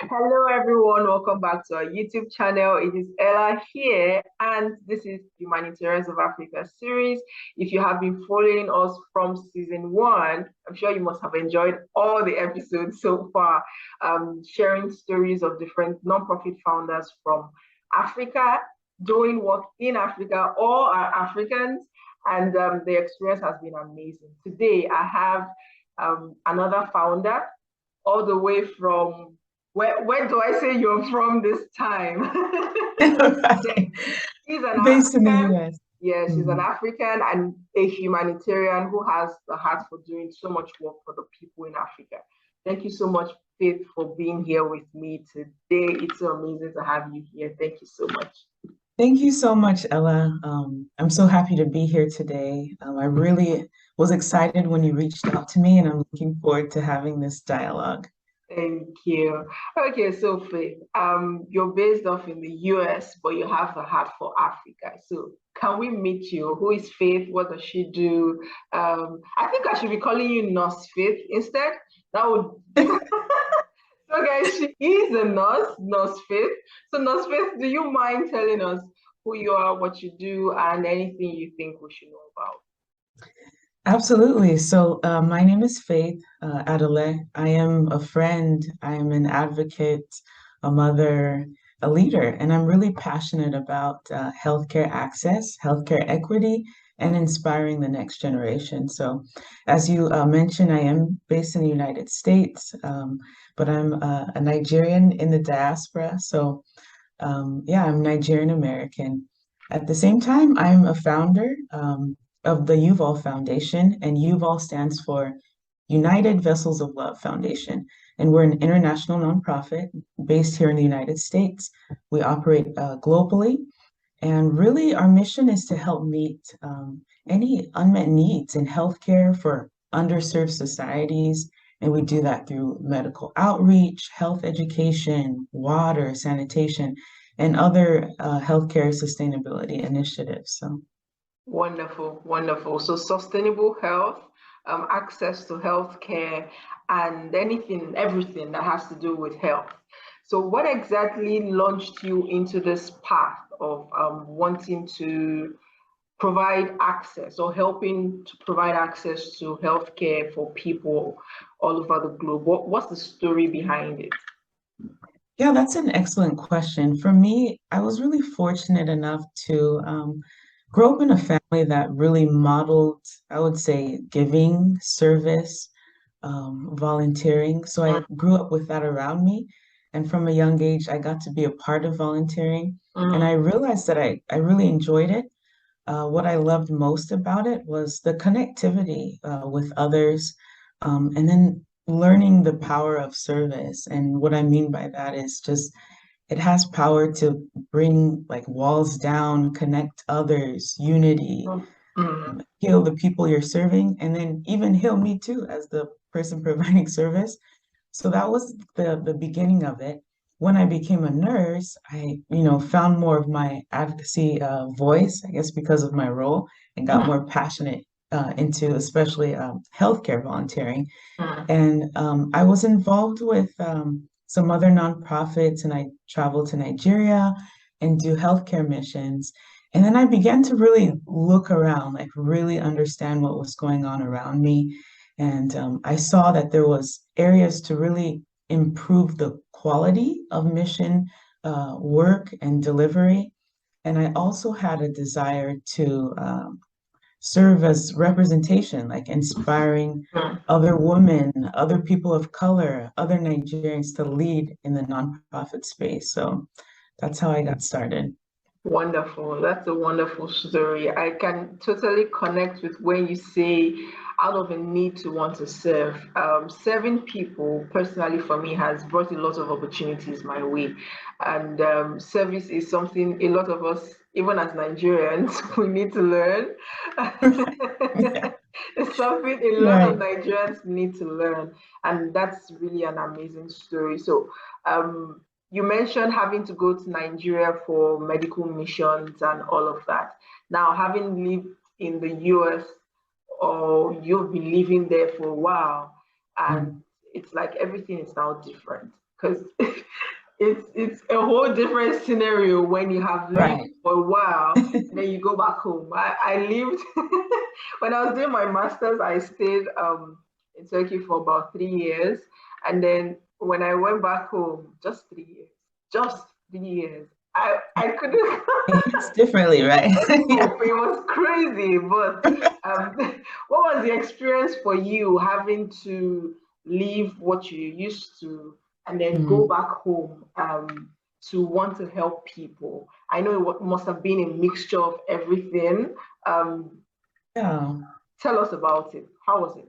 Hello, everyone. Welcome back to our YouTube channel. It is Ella here, and this is Humanitarians of Africa series. If you have been following us from season one, I'm sure you must have enjoyed all the episodes so far, sharing stories of different nonprofit founders from Africa, doing work in Africa, all are Africans, and the experience has been amazing. Today, I have another founder all the way from where do I say you're from this time? Right. She's an Based in the African. US. Yeah, she's an Mhm. African and a humanitarian who has the heart for doing so much work for the people in Africa. Thank you so much, Faith, for being here with me today. It's so amazing to have you here. Thank you so much. Thank you so much, Ella. I'm so happy to be here today. I really was excited when you reached out to me, and I'm looking forward to having this dialogue. Thank you. Okay, so Faith, you're based off in the US, but you have the heart for Africa. So can we meet you? Who is Faith? What does she do? I think I should be calling you Nurse Faith instead. That would so guys, she is a nurse, Nurse Faith. So Nurse Faith, do you mind telling us who you are, what you do, and anything you think we should know about? Absolutely. So, my name is Faith Adele. I am a friend, I am an advocate, a mother, a leader, and I'm really passionate about healthcare access, healthcare equity, and inspiring the next generation. So, as you mentioned, I am based in the United States, but I'm a Nigerian in the diaspora. So, yeah, I'm Nigerian American. At the same time, I'm a founder of the UVOL Foundation, and UVOL stands for United Vessels of Love Foundation. And we're an international nonprofit based here in the United States. We operate globally, and really our mission is to help meet any unmet needs in healthcare for underserved societies. And we do that through medical outreach, health education, water, sanitation, and other healthcare sustainability initiatives. So, Wonderful, wonderful. So sustainable health, access to healthcare, and anything, everything that has to do with health. So what exactly launched you into this path of wanting to provide access or helping to provide access to healthcare for people all over the globe? What's the story behind it? yeah, that's an excellent question. For me, I was really fortunate enough to grow up in a family that really modeled, I would say, giving, service, volunteering. So I grew up with that around me. And from a young age, I got to be a part of volunteering. And I Mm, realized that I really enjoyed it. What I loved most about it was the connectivity with others, and then learning the power of service. And what I mean by that is just it has power to bring like walls down, connect others, unity, mm, mm. heal the people you're serving, and then even heal me too as the person providing service. So that was the beginning of it. When I became a nurse, I found more of my advocacy voice, I guess because of my role, and got more passionate into especially healthcare volunteering. Mm. And I was involved with some other nonprofits, and I traveled to Nigeria and do healthcare missions. And then I began to really look around, like really understand what was going on around me. And I saw that there was areas to really improve the quality of mission work and delivery. And I also had a desire to serve as representation, like inspiring Mm. other women, other people of color, other Nigerians to lead in the nonprofit space. So that's how I got started. Wonderful. That's a wonderful story. I can totally connect with when you say out of a need to want to serve. Serving people personally for me has brought a lot of opportunities my way. And service is something a lot of us, even as Nigerians, we need to learn. Yeah, It's something a lot of right. Nigerians need to learn. And that's really an amazing story. So, you mentioned having to go to Nigeria for medical missions and all of that. Now, having lived in the US, or you've been living there for a while, and Mm. it's like everything is now different. because it's a whole different scenario when you have lived Right. for a while and then you go back home. I lived when I was doing my master's, I stayed in Turkey for about 3 years. And then when I went back home, just 3 years, just 3 years. I couldn't It's differently, right? Yeah. cope. It was crazy. But um, what was the experience for you having to leave what you used to and then go Mhm. back home to want to help people? I know it must have been a mixture of everything. Um, Yeah. tell us about it. How was it?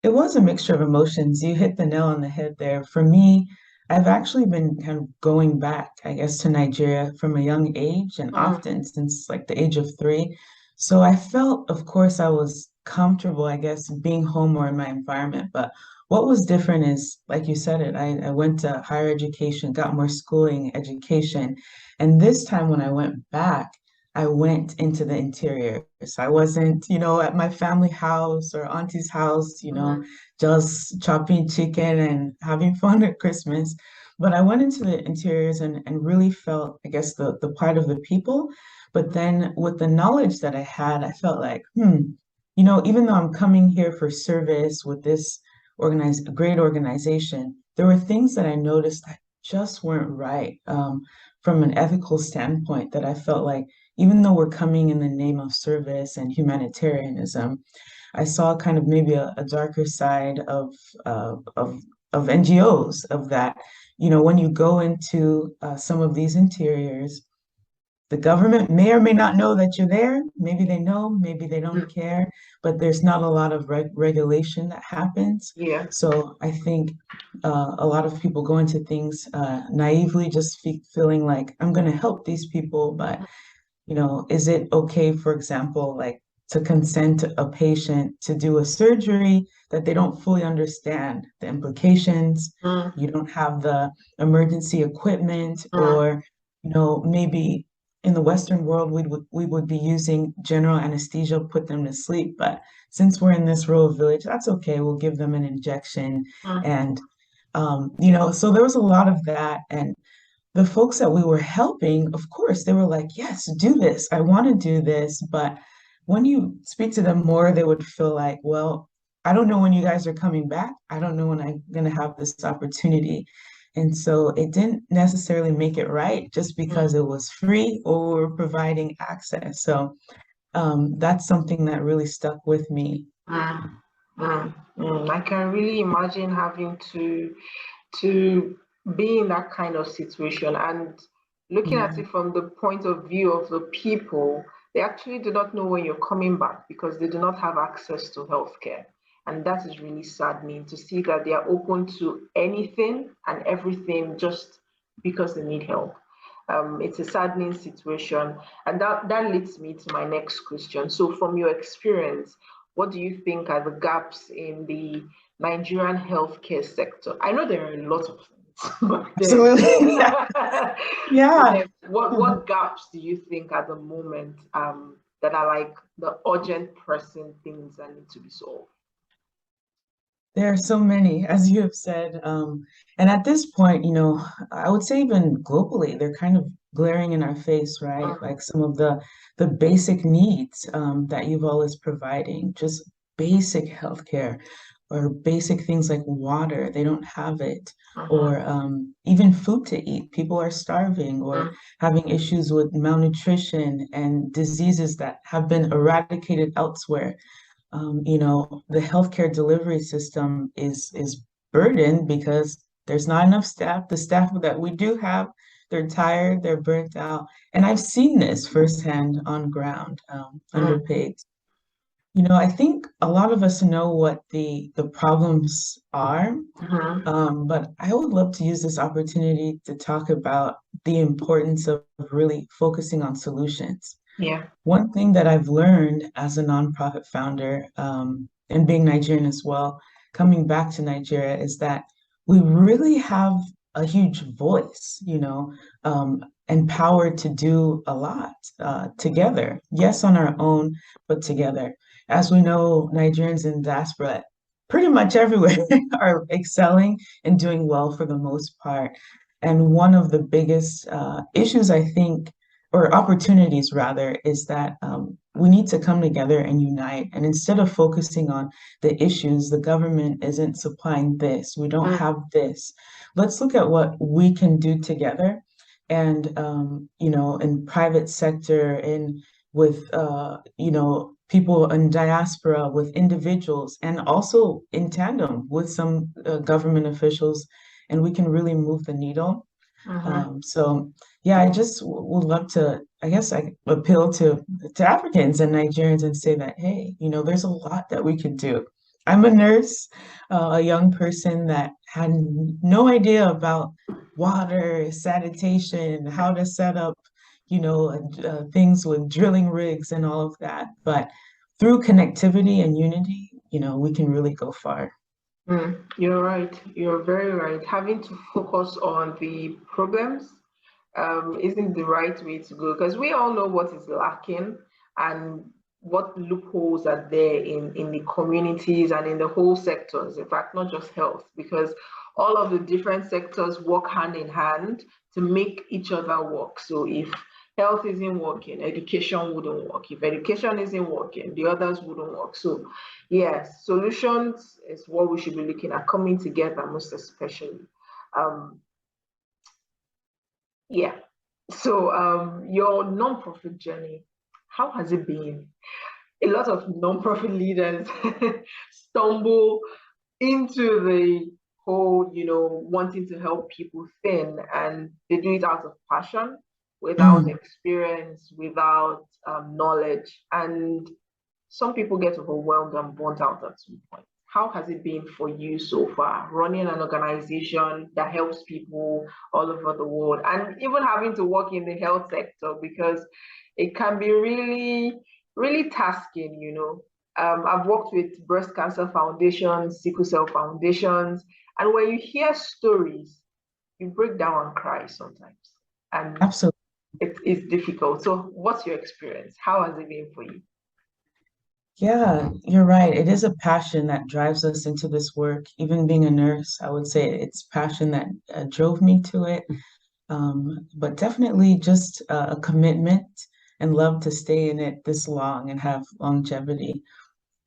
It was a mixture of emotions. You hit the nail on the head there. For me, I've actually been kind of going back, I guess, to Nigeria from a young age and Mm, often since like the age of 3. So I felt, of course, I was comfortable, I guess, being home or in my environment. But what was different is, like you said it, I went to higher education, got more schooling, education. And this time when I went back, I went into the interior. So I wasn't, at my family house or auntie's house, mm, just chopping chicken and having fun at Christmas. But I went into the interiors and really felt, I guess, the part of the people. But mm, then with the knowledge that I had, I felt like, even though I'm coming here for service with this great organization, there were things that I noticed that just weren't right from an ethical standpoint that I felt like even though we're coming in the name of service and humanitarianism, I saw kind of maybe a darker side of NGOs of that. When you go into some of these interiors, the government may or may not know that you're there. Maybe they know, maybe they don't mm. care, but there's not a lot of regulation that happens. Yeah. So I think a lot of people go into things naively, just feeling like I'm going to help these people, but is it okay, for example, like to consent a patient to do a surgery that they don't fully understand the implications? Mm, You don't have the emergency equipment, mm, or, maybe in the Western world, we would be using general anesthesia, put them to sleep. But since we're in this rural village, that's okay. We'll give them an injection. mm, And, so there was a lot of that. And the folks that we were helping, of course, they were like, yes, do this. I want to do this. But when you speak to them more, they would feel like, well, I don't know when you guys are coming back. I don't know when I'm going to have this opportunity. And so it didn't necessarily make it right just mm, because it was free or we were providing access. So that's something that really stuck with me. mm, I can really imagine having to be in that kind of situation and looking at Yeah. it from the point of view of the people, they actually do not know when you're coming back because they do not have access to healthcare. And that is really saddening to see that they are open to anything and everything just because they need help. It's a saddening situation. And that leads me to my next question. So, from your experience, what do you think are the gaps in the Nigerian healthcare sector? I know there are a lot of things, but then, Absolutely. Yeah. but Yeah. then what gaps do you think at the moment that are like the urgent pressing things that need to be solved? There are so many, as you have said. And at this point, I would say even globally, they're kind of glaring in our face, right? Mm, Like some of the basic needs that you've always providing, just basic healthcare or basic things like water, they don't have it, mhm, or even food to eat. People are starving or mm, having issues with malnutrition and diseases that have been eradicated elsewhere. The healthcare delivery system is burdened because there's not enough staff. The staff that we do have, they're tired, they're burnt out. And I've seen this firsthand on ground, mm, underpaid. I think a lot of us know what the problems are, mhm. but I would love to use this opportunity to talk about the importance of really focusing on solutions. Yeah. One thing that I've learned as a nonprofit founder, and being Nigerian as well, coming back to Nigeria, is that we really have a huge voice, empowered to do a lot together. Yes, on our own, but together. As we know, Nigerians in diaspora, pretty much everywhere are excelling and doing well for the most part. And one of the biggest issues, I think, or opportunities rather, is that we need to come together and unite. And instead of focusing on the issues, the government isn't supplying this, we don't Mm, have this. Let's look at what we can do together. And in private sector, in with people in diaspora, with individuals, and also in tandem with some government officials, and we can really move the needle. mhm. So yeah, I just would love to, I guess I appeal to Africans and Nigerians and say that, hey, there's a lot that we can do. I'm a nurse, a young person that had no idea about water, sanitation, how to set up, things with drilling rigs and all of that. But through connectivity and unity, we can really go far. You're right. You're very right. Having to focus on the problems isn't the right way to go because we all know what is lacking and what loopholes are there in the communities and in the whole sectors. In fact, not just health, because all of the different sectors work hand in hand to make each other work. So if health isn't working, education wouldn't work. If education isn't working, the others wouldn't work. So yes, solutions is what we should be looking at, coming together most especially. Um, yeah. So your non-profit journey, how has it been? A lot of non-profit leaders stumble into the whole, wanting to help people thin, and they do it out of passion, without Mm. experience, without knowledge, and some people get overwhelmed and burnt out at some point. How has it been for you so far, running an organization that helps people all over the world, and even having to work in the health sector because it can be really, really tasking, I've worked with breast cancer foundations, sickle cell foundations, and when you hear stories, you break down and cry sometimes. And Absolutely. it is difficult. So, what's your experience? How has it been for you? Yeah, you're right. It is a passion that drives us into this work. Even being a nurse, I would say it's passion that drove me to it. But definitely just a commitment and love to stay in it this long and have longevity.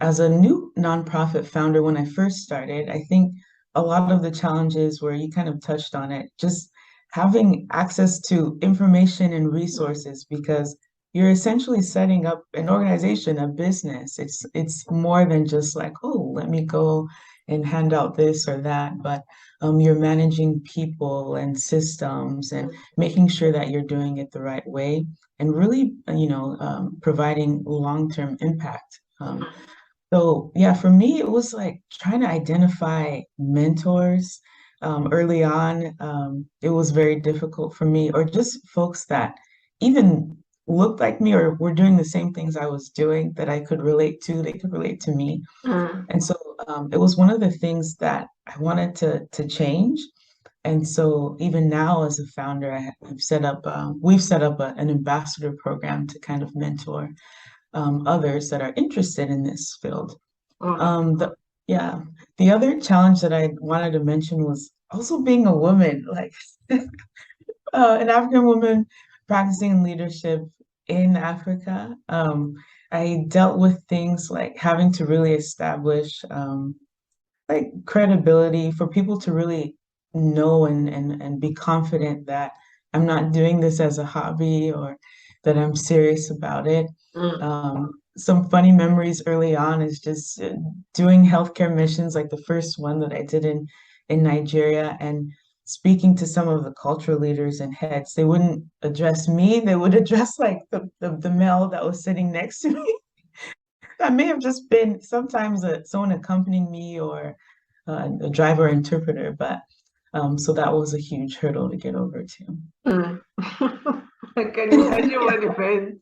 As a new nonprofit founder, when I first started, I think a lot of the challenges where you kind of touched on it, just having access to information and resources, because you're essentially setting up an organization, a business. It's more than just like, oh, let me go and hand out this or that, but you're managing people and systems and making sure that you're doing it the right way and really, providing long-term impact. So yeah, for me, it was like trying to identify mentors early on. It was very difficult for me, or just folks that even looked like me or were doing the same things I was doing that I could relate to. They could relate to me, Mm, and so it was one of the things that I wanted to change. And so even now, as a founder, we've set up an ambassador program to kind of mentor others that are interested in this field. mm, The yeah, the other challenge that I wanted to mention was also being a woman, like an African woman practicing leadership in Africa. I dealt with things like having to really establish like credibility for people to really know and be confident that I'm not doing this as a hobby or that I'm serious about it. mm. Some funny memories early on is just doing healthcare missions, like the first one that I did in Nigeria, and speaking to some of the cultural leaders and heads. They wouldn't address me; they would address like the male that was sitting next to me. That may have just been sometimes someone accompanying me or a driver interpreter, but so that was a huge hurdle to get over too. Mm. I can imagine what it meant.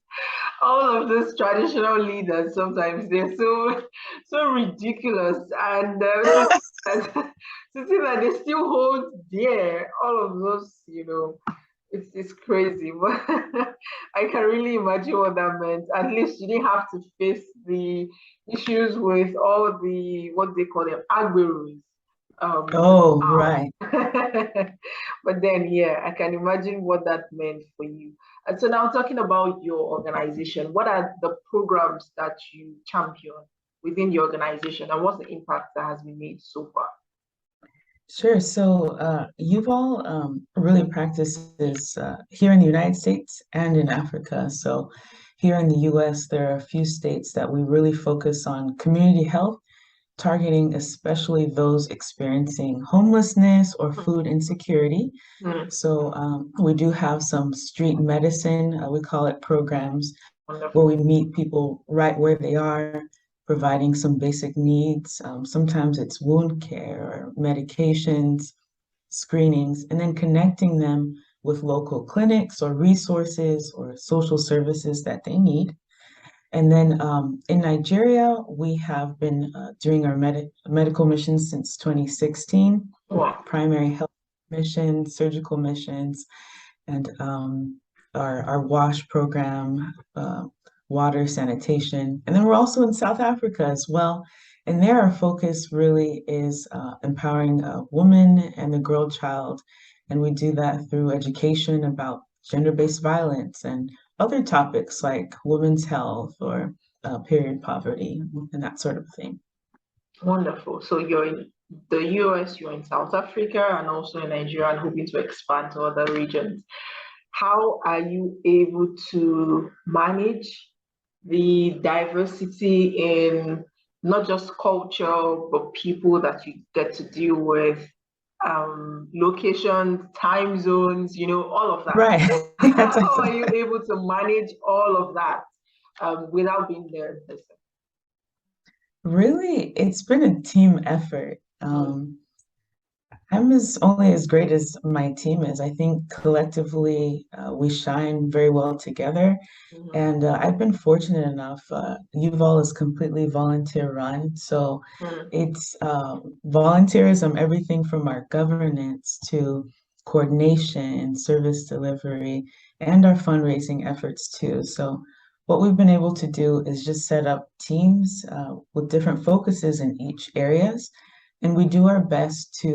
All of those traditional leaders sometimes they're so ridiculous, and to see that they still hold dear all of those, It's crazy, but I can really imagine what that meant. At least you didn't have to face the issues with all the what they call them agberos. Oh, Out. right. But then, yeah, I can imagine what that meant for you. And so now talking about your organization, what are the programs that you champion within the organization, and what's the impact that has been made so far? Sure. So, Yuval really practices here in the United States and in Africa. So, here in the US, there are a few states that we really focus on community health, targeting especially those experiencing homelessness or food insecurity. Mm, So, we do have some street medicine, we call it programs, where we wonderful. meet people right where they are, providing some basic needs. Sometimes it's wound care or medications, screenings, and then connecting them with local clinics or resources or social services that they need. And then in Nigeria, we have been doing our medical missions since 2016, Wow, primary health missions, surgical missions, and our WASH program, water sanitation. And then we're also in South Africa as well. And there, our focus really is empowering a woman and the girl child. And we do that through education about gender-based violence and other topics like women's health or period poverty and that sort of thing. wonderful. So you're in the US, you're in South Africa, and also in Nigeria, and hoping to expand to other regions. How are you able to manage the diversity in not just culture, but people that you get to deal with, locations, time zones, all of that? Right. That's How are excellent. you able to manage all of that without being there in person? Really, it's been a team effort. Mm, I'm as only as great as my team is. I think collectively we shine very well together. mhm, And I've been fortunate enough, Uval is completely volunteer run. So mm, it's volunteerism, everything from our governance to coordination, service delivery, and our fundraising efforts too. So what we've been able to do is just set up teams with different focuses in each areas. And we do our best to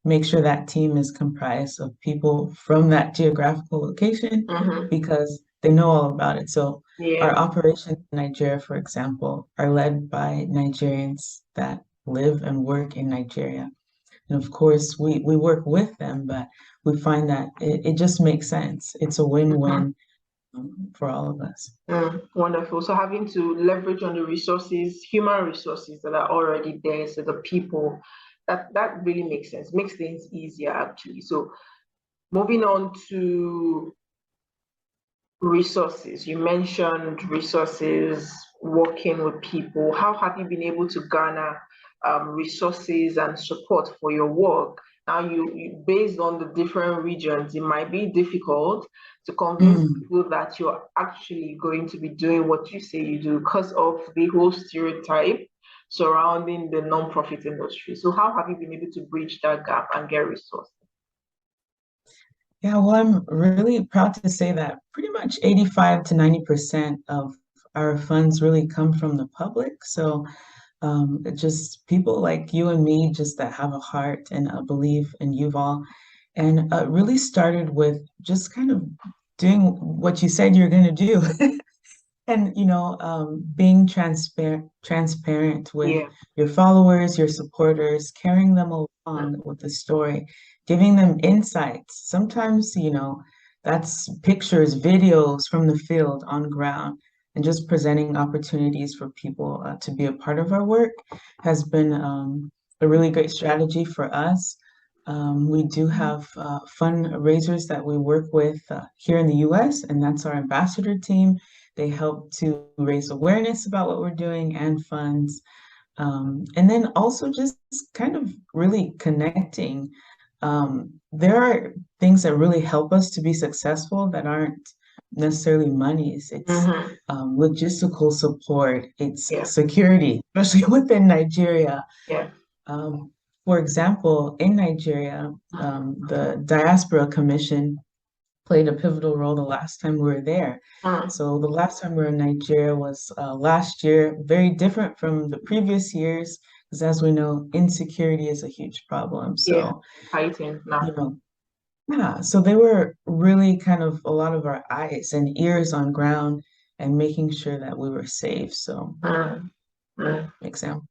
make sure that team is comprised of people from that geographical location mhm. because they know all about it. So our Yeah. operations in Nigeria, for example, are led by Nigerians that live and work in Nigeria. And of course, we work with them, but we find that it just makes sense. It's a Mhm. win-win for all of us. Wonderful. So having to leverage on the resources, human resources that are already there, so the people, that really makes sense, makes things easier actually. So moving on to resources, you mentioned resources, working with people. How have you been able to garner resources and support for your work? Now, based on the different regions, it might be difficult to convince Mm. people that you're actually going to be doing what you say you do because of the whole stereotype surrounding the nonprofit industry. So, how have you been able to bridge that gap and get resources? Yeah, well, I'm really proud to say that pretty much 85 to 90% of our funds really come from the public. So just people like you and me, just that have a heart and a belief in Yuval. And it really started with just kind of doing what you said you're going to do. And being transparent with Yeah. your followers, your supporters, carrying them Mm, along with the story, giving them insights. Sometimes, that's pictures, videos from the field on ground, and just presenting opportunities for people to be a part of our work has been a really great strategy for us. We do have fundraisers that we work with here in the US, and that's our ambassador team. They help to raise awareness about what we're doing and funds. And then also just kind of really connecting. There are things that really help us to be successful that aren't necessarily monies. It's mhm. logistical support, it's Yeah. security, especially within Nigeria. Yeah. For example, in Nigeria, the Diaspora Commission played a pivotal role the last time we were there. Mm. So the last time we were in Nigeria was last year, very different from the previous years, because as we know, insecurity is a huge problem. Yeah, So, fighting you now. know, yeah, so they were really kind of a lot of our eyes and ears on ground and making sure that we were safe. So, Mm. Mm. example.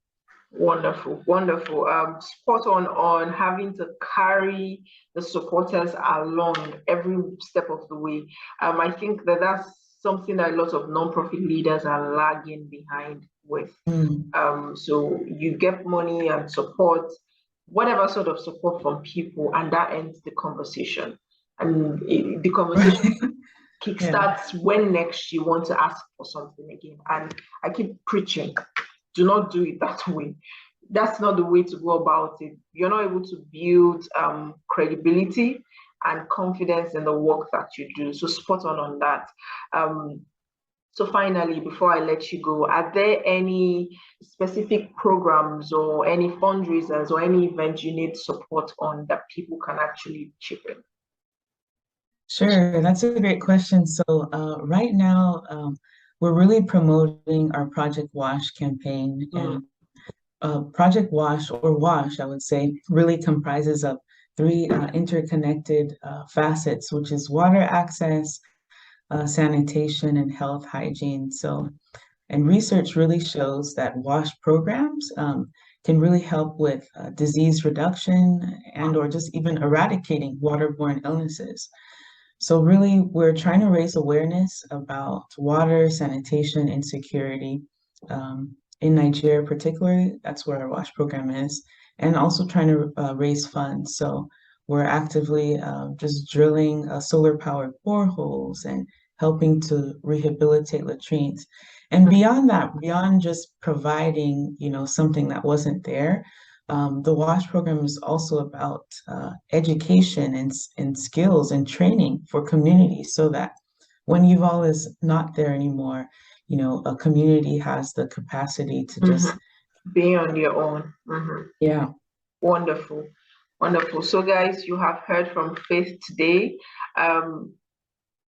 Wonderful, wonderful. Spot on having to carry the supporters along every step of the way. I think that that's something that a lot of non-profit leaders are lagging behind with. Mm. So you get money and support, whatever sort of support from people, and that ends the conversation. And the conversation Yeah, kickstarts when next you want to ask for something again. And I keep preaching, do not do it that way. That's not the way to go about it. You're not able to build credibility and confidence in the work that you do. So spot on that. So finally, before I let you go, are there any specific programs or any fundraisers or any events you need support on that people can actually chip in? sure. That's a great question. So, right now, we're really promoting our Project Wash campaign, Mm. and Project Wash, or WASH, I would say, really comprises of three interconnected facets, which is water access, sanitation, and health hygiene. So, and research really shows that WASH programs can really help with disease reduction and or just even eradicating waterborne illnesses. So really, we're trying to raise awareness about water, sanitation, and security in Nigeria, particularly. That's where our WASH program is, and also trying to raise funds. So we're actively just drilling solar-powered boreholes and helping to rehabilitate latrines. And beyond that, beyond just providing, something that wasn't there, the WASH program is also about education and skills and training for communities so that when Yuval is not there anymore, a community has the capacity to Mhm. just, Being on your own. Mhm. yeah, Wonderful, wonderful. So, guys, you have heard from Faith today. Um,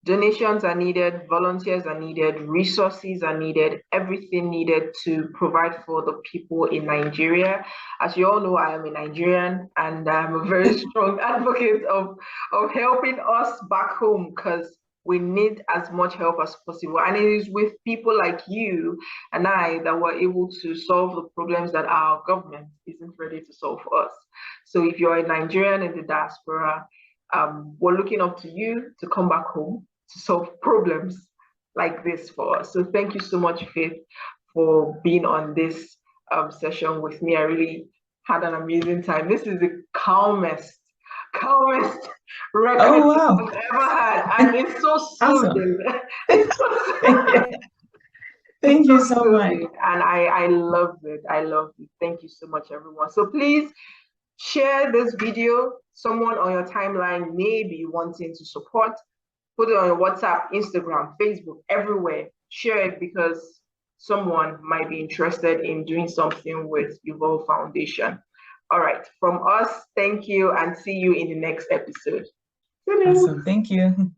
Donations are needed, volunteers are needed, resources are needed, everything needed to provide for the people in Nigeria. As you all know, I am a Nigerian and I'm a very strong advocate of helping us back home because we need as much help as possible. And it is with people like you and I that we're able to solve the problems that our government isn't ready to solve for us. So if you're a Nigerian in the diaspora, we're looking up to you to come back home to solve problems like this for us. So thank you so much, Faith, for being on this session with me. I really had an amazing time. This is the calmest record oh, wow, I've ever had, and it's so awesome. soothing. It's so, Thank you. it's Thank so you so much. soothing, and I loved it. I loved it. Thank you so much, everyone. So please share this video. Someone on your timeline may be wanting to support. Put it on your WhatsApp, Instagram, Facebook, everywhere. Share it because someone might be interested in doing something with Yuval Foundation. All right, from us, thank you and see you in the next episode. Awesome. Thank you.